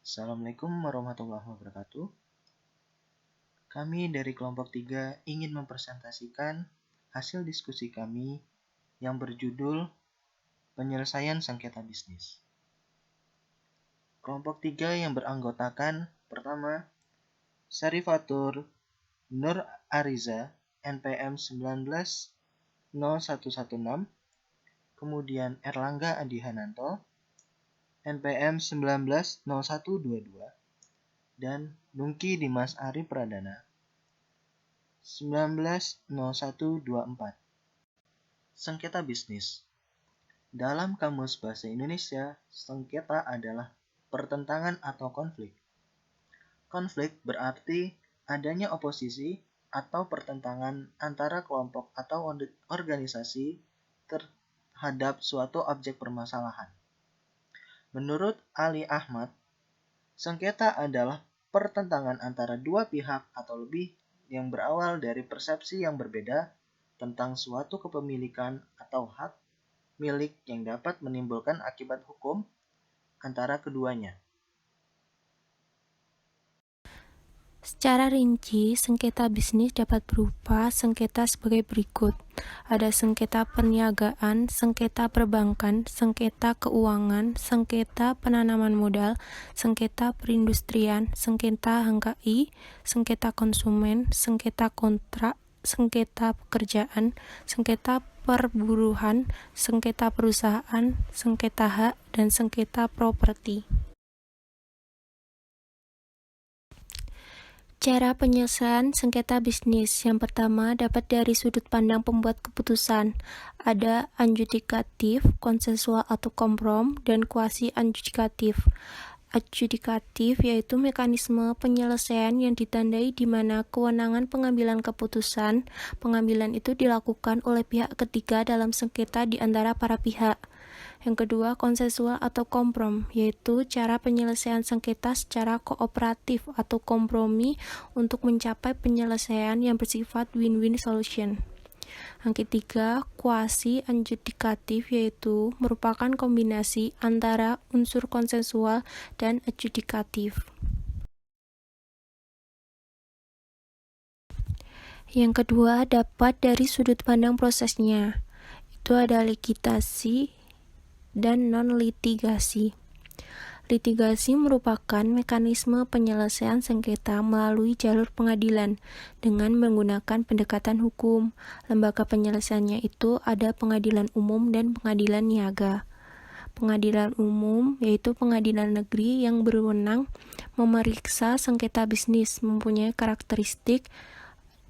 Assalamualaikum warahmatullahi wabarakatuh. Kami dari kelompok 3 ingin mempresentasikan hasil diskusi kami yang berjudul Penyelesaian Sengketa Bisnis. Kelompok 3 yang beranggotakan pertama, Syarifatur Nur Ariza, NPM 190116, kemudian Erlangga Adi Hananto, NPM 190122, dan Nungki Dimas Ari Pradana 190124. Sengketa bisnis. Dalam Kamus Bahasa Indonesia, sengketa adalah pertentangan atau konflik. Konflik berarti adanya oposisi atau pertentangan antara kelompok atau organisasi terhadap suatu objek permasalahan. Menurut Ali Ahmad, sengketa adalah pertentangan antara dua pihak atau lebih yang berawal dari persepsi yang berbeda tentang suatu kepemilikan atau hak milik yang dapat menimbulkan akibat hukum antara keduanya. Secara rinci, sengketa bisnis dapat berupa sengketa sebagai berikut. Ada sengketa perniagaan, sengketa perbankan, sengketa keuangan, sengketa penanaman modal, sengketa perindustrian, sengketa HKI, sengketa konsumen, sengketa kontrak, sengketa pekerjaan, sengketa perburuhan, sengketa perusahaan, sengketa hak, dan sengketa properti. Cara penyelesaian sengketa bisnis. Yang pertama dapat dari sudut pandang pembuat keputusan. Ada adjudikatif, konsensual atau komprom, dan kuasi adjudikatif. Adjudikatif yaitu mekanisme penyelesaian yang ditandai di mana kewenangan pengambilan keputusan. Pengambilan itu dilakukan oleh pihak ketiga dalam sengketa di antara para pihak. Yang kedua, konsensual atau komprom, yaitu cara penyelesaian sengketa secara kooperatif atau kompromi untuk mencapai penyelesaian yang bersifat win-win solution. Yang ketiga, kuasi adjudikatif, yaitu merupakan kombinasi antara unsur konsensual dan adjudikatif. Yang kedua, dapat dari sudut pandang prosesnya. Itu ada litigasi dan non-litigasi. Litigasi merupakan mekanisme penyelesaian sengketa melalui jalur pengadilan dengan menggunakan pendekatan hukum. Lembaga penyelesaiannya itu ada pengadilan umum dan pengadilan niaga. Pengadilan umum yaitu pengadilan negeri yang berwenang memeriksa sengketa bisnis, mempunyai karakteristik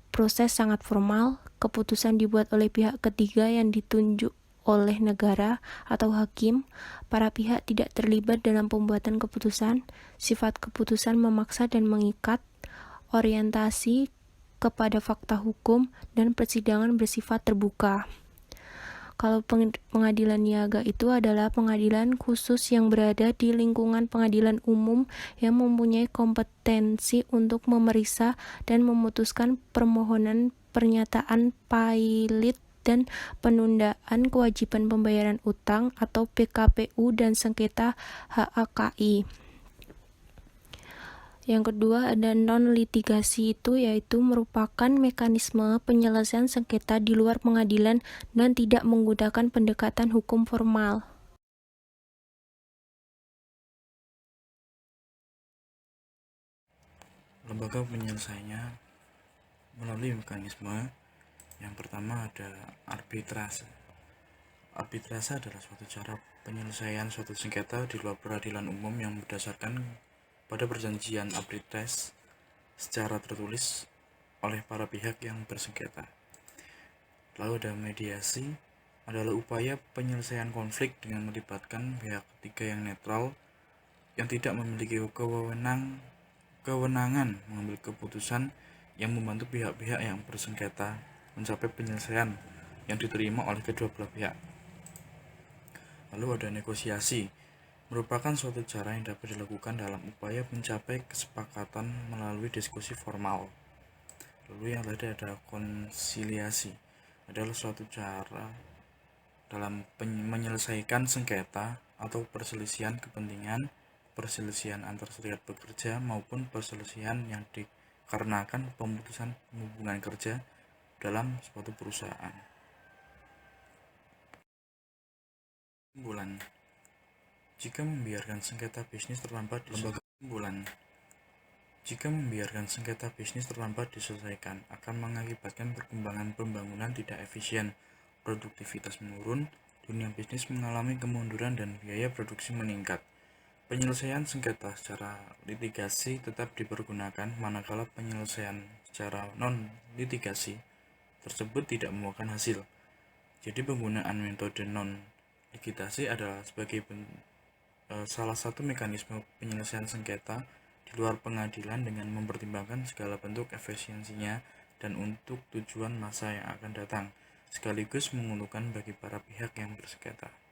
proses sangat formal, keputusan dibuat oleh pihak ketiga yang ditunjuk oleh negara atau hakim, para pihak tidak terlibat dalam pembuatan keputusan, sifat keputusan memaksa dan mengikat, orientasi kepada fakta hukum, dan persidangan bersifat terbuka. Kalau pengadilan niaga itu adalah pengadilan khusus yang berada di lingkungan pengadilan umum yang mempunyai kompetensi untuk memeriksa dan memutuskan permohonan pernyataan pailit dan penundaan kewajiban pembayaran utang atau PKPU dan sengketa HAKI. Yang kedua ada non-litigasi itu yaitu merupakan mekanisme penyelesaian sengketa di luar pengadilan dan tidak menggunakan pendekatan hukum formal. Lembaga penyelesaiannya melalui mekanisme. Yang pertama ada arbitrase. Arbitrase adalah suatu cara penyelesaian suatu sengketa di luar peradilan umum yang berdasarkan pada perjanjian arbitrase secara tertulis oleh para pihak yang bersengketa. Lalu ada mediasi, adalah upaya penyelesaian konflik dengan melibatkan pihak ketiga yang netral yang tidak memiliki kewenangan mengambil keputusan yang membantu pihak-pihak yang bersengketa mencapai penyelesaian yang diterima oleh kedua belah pihak. Lalu ada negosiasi, merupakan suatu cara yang dapat dilakukan dalam upaya mencapai kesepakatan melalui diskusi formal. Lalu yang tadi ada konsiliasi, adalah suatu cara dalam menyelesaikan sengketa atau perselisihan kepentingan perselisihan antar serikat pekerja maupun perselisihan yang dikarenakan pemutusan hubungan kerja dalam suatu perusahaan. Kesimpulan, jika membiarkan sengketa bisnis terlambat diselesaikan akan mengakibatkan perkembangan pembangunan tidak efisien, produktivitas menurun, dunia bisnis mengalami kemunduran dan biaya produksi meningkat. Penyelesaian sengketa secara litigasi tetap dipergunakan manakala penyelesaian secara non-litigasi tersebut tidak membuahkan hasil. Jadi penggunaan metode non-litigasi adalah sebagai salah satu mekanisme penyelesaian sengketa di luar pengadilan dengan mempertimbangkan segala bentuk efisiensinya dan untuk tujuan masa yang akan datang, sekaligus menguntungkan bagi para pihak yang bersengketa.